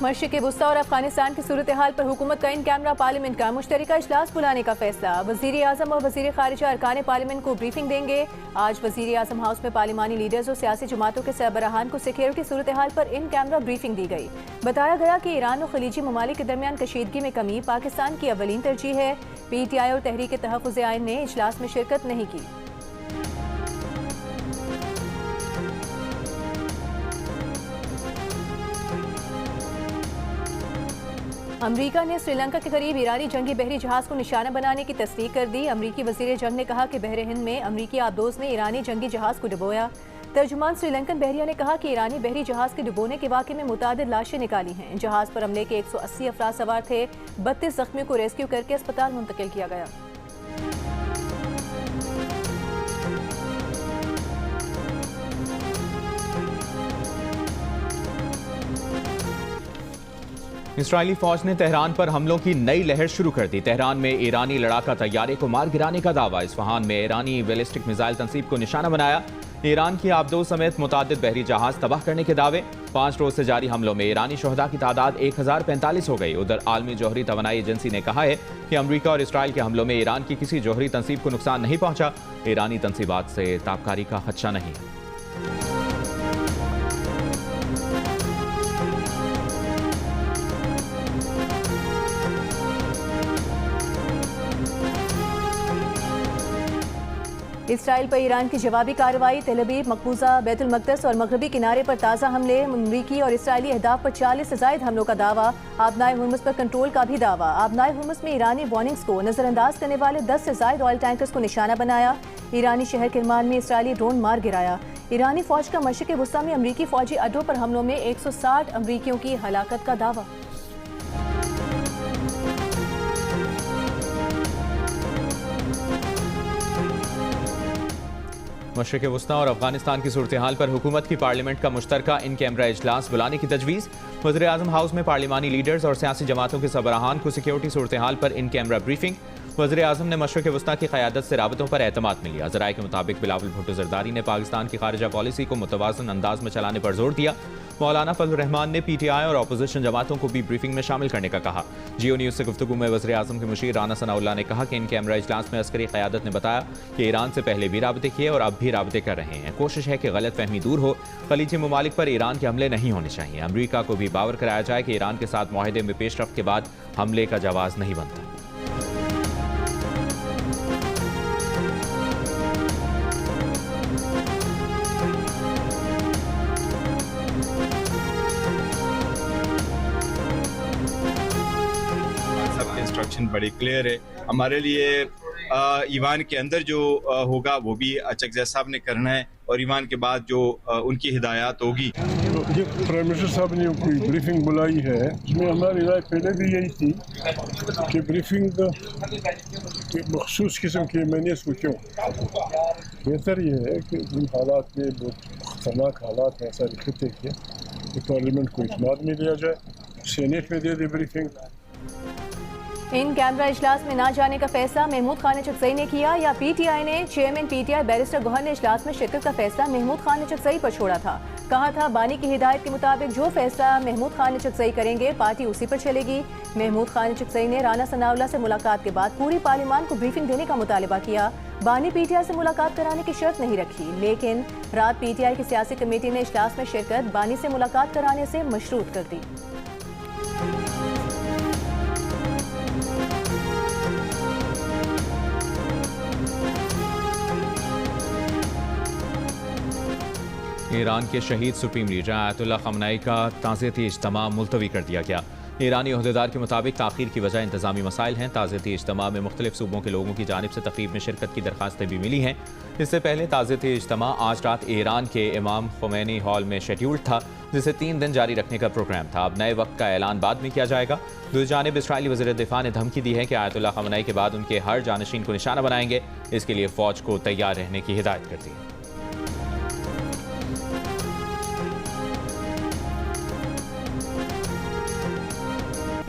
मशरिक़ वुस्ता और अफगानिस्तान की सूरत हाल पर हुकूमत का इन कैमरा पार्लियामेंट का मुश्तरका इजलास बुलाने का फैसला। वज़ीर आज़म और वज़ीर ख़ारिजा अरकान पार्लियामेंट को ब्रीफिंग देंगे। आज वज़ीर आज़म हाउस में पार्लिमानी लीडर्स और सियासी जमातों के सरबराहान को सिक्योरिटी सूरत हाल पर इन कैमरा ब्रीफिंग दी गई। बताया गया कि ईरान और खलीजी ममालिक के दरमियान कशीदगी में कमी पाकिस्तान की अवलीन तरजीह है। PTI और तहरीक तहफ़्फ़ुज़ आइन ने इजलास में शिरकत नहीं की। अमरीका ने श्रीलंका के करीब ईरानी जंगी बहरी जहाज को निशाना बनाने की तस्दीक कर दी। अमरीकी वज़ीर जंग ने कहा कि बहर हिंद में अमरीकी आबदोज ने ईरानी जंगी जहाज को डुबोया। तर्जुमान श्रीलंकन बहरिया ने कहा कि ईरानी बहरी जहाज के डुबोने के वाक़े में मुतादिद लाशें निकाली हैं। जहाज पर हमले के 180 अफराद सवार थे। 32 जख्मियों को रेस्क्यू करके अस्पताल मुंतकिल किया गया। इसराइली फौज ने तेहरान पर हमलों की नई लहर शुरू कर दी। तेहरान में ईरानी लड़ाका तैयारे को मार गिराने का दावा। इस्फहान में ईरानी बैलिस्टिक मिसाइल तंसीब को निशाना बनाया। ईरान की आबदोज समेत मुतादिद बहरी जहाज तबाह करने के दावे। 5 रोज से जारी हमलों में ईरानी शहदा की तादाद 1045 हो गई। उधर आलमी जौहरी तवानाई एजेंसी ने कहा है कि अमरीका और इसराइल के हमलों में ईरान की किसी जौहरी तंसीब को नुकसान नहीं पहुंचा। ईरानी तंसीबात से ताबकारी का खदशा नहीं है। इसराइल पर ईरान की जवाबी कार्रवाई। तेल अवीव, मकबूजा, बैतुल मक़दस और मगरबी किनारे पर ताज़ा हमले। अमरीकी और इसराइली अहदाफ पर 40 से ज़ायद हमलों का दावा। आबनाए हुर्मुज़ पर कंट्रोल का भी दावा। आबनाए हुर्मुज़ में ईरानी वार्निंग्स को नज़रअंदाज करने वाले 10 से ज़ायद ऑयल टैंकर्स को निशाना बनाया। ईरानी शहर किरमान में इसराइली ड्रोन मार गिराया। ईरानी फौज का मशरिक़ वुस्ता में अमरीकी फौजी अड्डों पर हमलों में 160 अमरीकियों की हलाकत का दावा। मशरिक़ वुस्ता और अफगानिस्तान की सूरत हाल पर हुकूमत की पार्लियामेंट का मुश्तरका इन कैमरा इजलास बुलाने की तजवीज़। वज़ीर आज़म हाउस में पार्लिमानी लीडर्स और सियासी जमातों के सरबराहान को सिक्योरिटी सूरत हाल पर इन कैमरा ब्रीफिंग। वज़ीर आज़म ने मशरिक़ वुस्ता की क़यादत से राबतों पर एतमाद में लिया। ज़राए के मुताबिक बिलावल भुट्टो ज़रदारी ने पाकिस्तान की खारिजा पॉलिसी को मुतवाज़न अंदाज में चलाने पर जोर दिया। मौलाना फजल रहमान ने PTI और अपोजिशन जमातों को भी ब्रीफिंग में शामिल करने का कहा। जियो न्यूज़ से गुफ्तगू में वज़ीर आज़म के मुशीर राना सनाउल्लाह ने कहा कि इन कैमरा इजलास में अस्करी क़यादत ने बताया कि ईरान से पहले भी राबते किए और अब भी राबते कर रहे हैं। कोशिश है कि गलत फहमी दूर हो। खलीजी ममालिक पर ईरान के हमले नहीं होने चाहिए। अमरीका को भी बावर कराया जाए कि ईरान के साथ मुआहदे में पेशरफ्त के बाद हमले का जवाज़ नहीं बनता। इंस्ट्रक्शन बड़ी क्लियर है हमारे लिए। ईवान के अंदर जो होगा वो भी चकज़ई साहब ने करना है और ईवान के बाद जो उनकी हिदायत होगी। जो प्राइम मिनिस्टर साहब ने कोई ब्रीफिंग बुलाई है उसमें हमारी राय पहले भी यही थी कि ब्रीफिंग मखसूस किस्म की मैंने सोचूं बेहतर ये है कि इन हालात में बहुत खतरनाक हालात हैं सारे खत्े के, पार्लियामेंट को इत्मीनान में लिया जाए, सीनेट में दे दे ब्रीफिंग। इन कैमरा इजलास में ना जाने का फैसला महमूद खान चकजई ने किया या PTI ने? चेयरमैन PTI बैरिस्टर गौहर ने इजलास में शिरकत का फैसला महमूद खान चकजई पर छोड़ा था। कहा था बानी की हिदायत के मुताबिक जो फैसला महमूद खान चकजई करेंगे पार्टी उसी पर चलेगी। महमूद खान चकजई ने राना सनाउल्लाह से मुलाकात के बाद पूरी पार्लियामान को ब्रीफिंग देने का मुतालबा किया। बानी PTI से मुलाकात कराने की शर्त नहीं रखी, लेकिन रात PTI की सियासी कमेटी ने इजलास में शिरकत बानी से मुलाकात कराने से मशरूत कर दी। ईरान के शहीद सुप्रीम लीडर आयतुल्लाह खमनाई का ताज़ियती इज्तिमा मुलतवी कर दिया गया। ईरानी अहदेदार के मुताबिक ताख़ीर की वजह इंतज़ामी मसाइल हैं। ताज़ियती इज्तिमा में मुख्तलिफ सूबों के लोगों की जानिब से तक़रीब में शिरकत की दरख्वास्तें भी मिली हैं। इससे पहले ताज़ियती इज्तिमा आज रात ईरान के इमाम खुमैनी हॉल में शेड्यूल्ड था, जिसे 3 दिन जारी रखने का प्रोग्राम था। अब नए वक्त का ऐलान बाद में किया जाएगा। दूसरी जानिब इसराइली वज़ीर दिफ़ा ने धमकी दी है कि आयतुल्लाह खमनाई के बाद उनके हर जानशीन को निशाना बनाएंगे। इसके लिए फ़ौज को तैयार रहने की हिदायत कर दी है।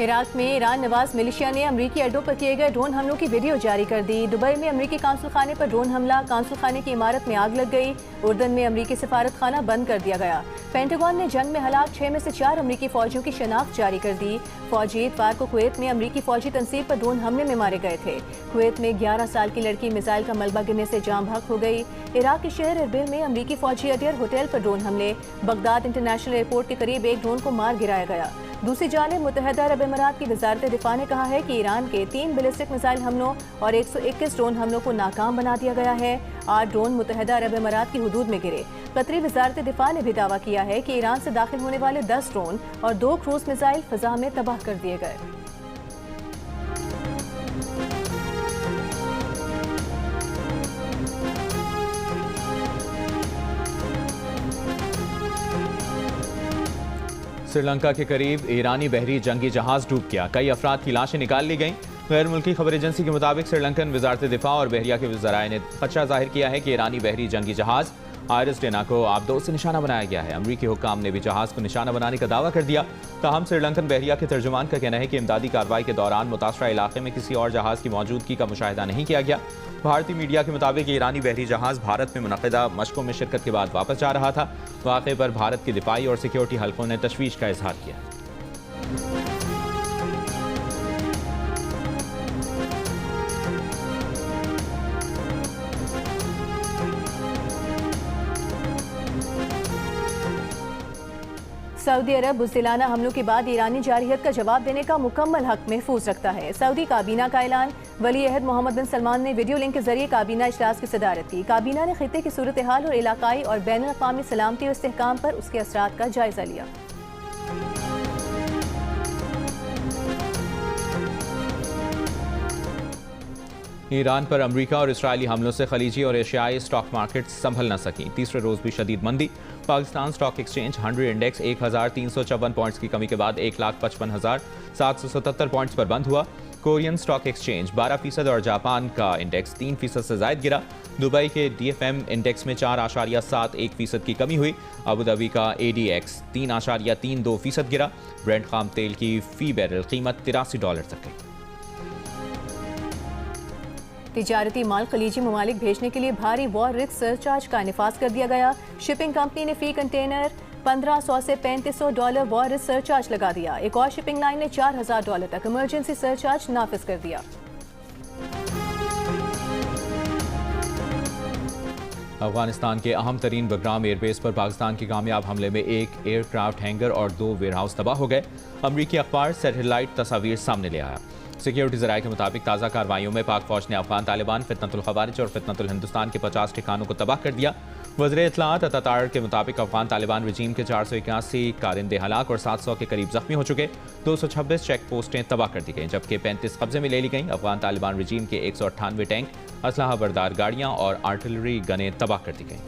इराक में ईरान नवाज मिलिशिया ने अमरीकी अड्डों पर किए गए ड्रोन हमलों की वीडियो जारी कर दी। दुबई में अमरीकी कांसुल खाने पर ड्रोन हमला, कांसुल खाने की इमारत में आग लग गई। उर्दन में अमरीकी सफारत खाना बंद कर दिया गया। पेंटागन ने जंग में हलाक 6 में से 4 अमरीकी फौजियों की शनाख्त जारी कर दी। फौजी इतवार को कुवैत में अमरीकी फौजी तंसीब पर ड्रोन हमले में मारे गए थे। कुवैत में 11 साल की लड़की मिसाइल का मलबा गिरने से जाम बहक हो गई। इराक के शहर इरबिल में अमरीकी फौजी अड्डे और होटल पर ड्रोन हमले। बगदाद इंटरनेशनल एयरपोर्ट के करीब एक ड्रोन को मार गिराया गया। दूसरी जानिब मुत्तहदा अरब अमीरात की वजारत दिफा ने कहा है कि ईरान के 3 बैलिस्टिक मिसाइल हमलों और 121 ड्रोन हमलों को नाकाम बना दिया गया है। 8 ड्रोन मुत्तहदा अरब अमीरात की हुदूद में गिरे। कतरी वजारत दिफा ने भी दावा किया है कि ईरान से दाखिल होने वाले 10 ड्रोन और 2 क्रूज मिसाइल फिजा में तबाह कर दिए गए। श्रीलंका के करीब ईरानी बहरी जंगी जहाज डूब गया। कई अफराद की लाशें निकाल ली गईं। गैर मुल्की खबर एजेंसी के मुताबिक श्रीलंकन वजारत दिफा और बहरिया के वज़राए ने खदशा जाहिर किया है कि ईरानी बहरी जंगी जहाज आयरस डेना को आबदों से निशाना बनाया गया है। अमरीकी हुक्काम ने भी जहाज को निशाना बनाने का दावा कर दिया। ताहम श्रीलंकन बहरिया के तर्जुमान का कहना है कि इमदादी कार्रवाई के दौरान मुतासरा इलाके में किसी और जहाज की मौजूदगी का मुशाहिदा नहीं किया गया। भारतीय मीडिया के मुताबिक ईरानी बहरी जहाज भारत में मुनक़िदा मशकों में शिरकत के बाद वापस जा रहा था। वाक़े पर भारत के दिफाई और सिक्योरिटी हल्कों ने तशवीश का इजहार किया। सऊदी अरब बुज़दिलाना हमलों के बाद ईरानी जारहियत का जवाब देने का मुकम्मल हक महफूज रखता है। सऊदी काबीना का ऐलान। वली अहद मोहम्मद बिन सलमान ने वीडियो लिंक के जरिए काबीना इजलास की सदारत की। काबीना ने खित्ते की सूरत हाल और इलाकाई और बैनुल अक़वामी सलामती और इस्तेहकाम पर उसके असरात का जायजा लिया। ईरान पर अमरीका और इसराइली हमलों से खलीजी और एशियाई स्टॉक मार्केट संभल न सकी। तीसरे रोज भी शदीद मंदी। Pakistan stock exchange 100 index 1354 points की कमी के बाद 1,55,777 पॉइंट्स पर बंद हुआ। कोरियन स्टॉक एक्सचेंज 12% और जापान का इंडेक्स 3% से जायद गिरा। दुबई के DFM इंडेक्स में 4.71% की कमी हुई। अबू धाबी का ADX 3.32% गिरा। ब्रेंट खाम तेल की फी बैरल कीमत $83 तक गई। तिजारती माल खलीजी ममालिक भेजने के लिए भारी वॉर रिस्क सरचार्ज का निफाज कर दिया गया। शिपिंग कंपनी ने फी कंटेनर $1500 से $3500 वॉर रिस्क सरचार्ज लगा दिया। एक और शिपिंग लाइन ने $4000 तक इमरजेंसी सरचार्ज नाफिज कर दिया। अफगानिस्तान के अहम तरीन बगराम एयरबेस पर पाकिस्तान के कामयाब हमले में एक एयरक्राफ्ट हैंगर और 2 वेयरहाउस तबाह हो गए। अमरीकी अखबार सैटेलाइट तस्वीर सामने ले आया। सिक्योरिटी ज़राए के मुताबिक ताज़ा कार्रवाइयों में पाक फौज ने अफगान तालिबान, फितनतुल खवारिज और फितनतुल हिंदुस्तान के 50 ठिकानों को तबाह कर दिया। वज़ीर इत्तलात अतातार के मुताबिक अफगान तालिबान रजीम के 481 कारिंदे हलाक और 700 के करीब जख्मी हो चुके। 226 चेक पोस्टें तबाह कर दी गईं, जबकि 35 कब्जे में ले ली गईं। अफगान तालिबान रजीम के 198 टैंक, असलहा बरदार गाड़ियाँ और आर्टिलरी गनें तबाह कर दी गईं।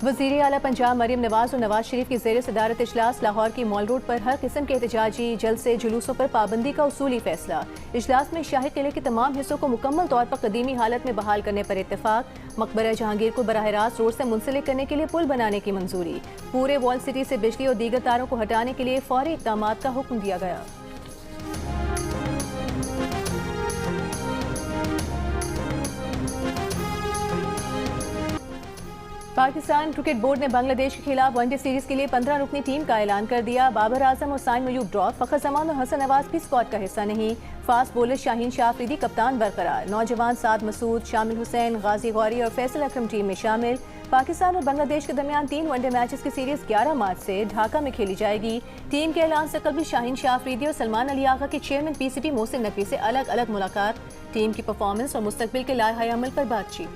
वज़ीर आला पंजाब मरीम नवाज और नवाज शरीफ की ज़ेर सदारत इजलास। लाहौर की मॉल रोड पर हर किस्म के एहतजाजी जलसे जुलूसों पर पाबंदी का उसूली फैसला। इजलास में शाही किले के तमाम हिस्सों को मुकम्मल तौर पर कदीमी हालत में बहाल करने पर इत्तेफाक। मकबरा जहांगीर को बराह रास्त रोड से मुंसलिक करने के लिए पुल बनाने की मंजूरी। पूरे वॉल सिटी से बिजली और दीगर तारों को हटाने के लिए फौरी इक़दाम का हुक्म दिया गया। पाकिस्तान क्रिकेट बोर्ड ने बांग्लादेश के खिलाफ वनडे सीरीज के लिए 15 रुकनी टीम का ऐलान कर दिया। बाबर आजम और साइन मयूब ड्रॉप, फखर जमान और हसन नवाज भी स्क्वाड का हिस्सा नहीं। फास्ट बॉलर शाहीन शाह अफरीदी कप्तान बरकरार। नौजवान साद मसूद, शामिल हुसैन, गाजी गौरी और फैसल अकरम टीम में शामिल। पाकिस्तान और बांग्लादेश के दरमियान 3 वनडे मैचेस की सीरीज 11 मार्च से ढाका में खेली जाएगी। टीम के ऐलान से कबल शाहीन शाह अफरीदी और सलमान अली आगा के चेयरमैन PCB मोहसिन नकवी से अलग अलग मुलाकात। टीम की परफॉर्मेंस और मुस्तकबिल के लाहे अमल पर बातचीत।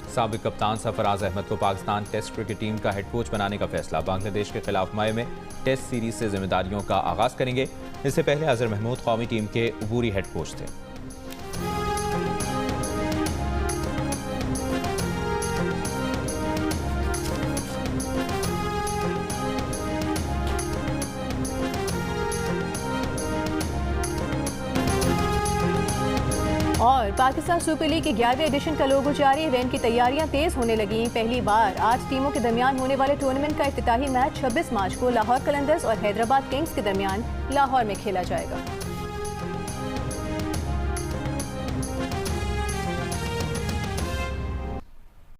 साबिक कप्तान सरफराज अहमद को पाकिस्तान टेस्ट क्रिकेट टीम का हेड कोच बनाने का फैसला। बांग्लादेश के खिलाफ मई में टेस्ट सीरीज से जिम्मेदारियों का आगाज करेंगे। इससे पहले अजहर महमूद कौमी टीम के अबूरी हेड कोच थे। और पाकिस्तान सुपर लीग के 11वें एडिशन का लोगो जारी। इवेंट की तैयारियां तेज होने लगी। पहली बार 8 टीमों के दरमियान होने वाले टूर्नामेंट का इफ्तिताही मैच 26 मार्च को लाहौर कलंदर्स और हैदराबाद किंग्स के दरमियान लाहौर में खेला जाएगा।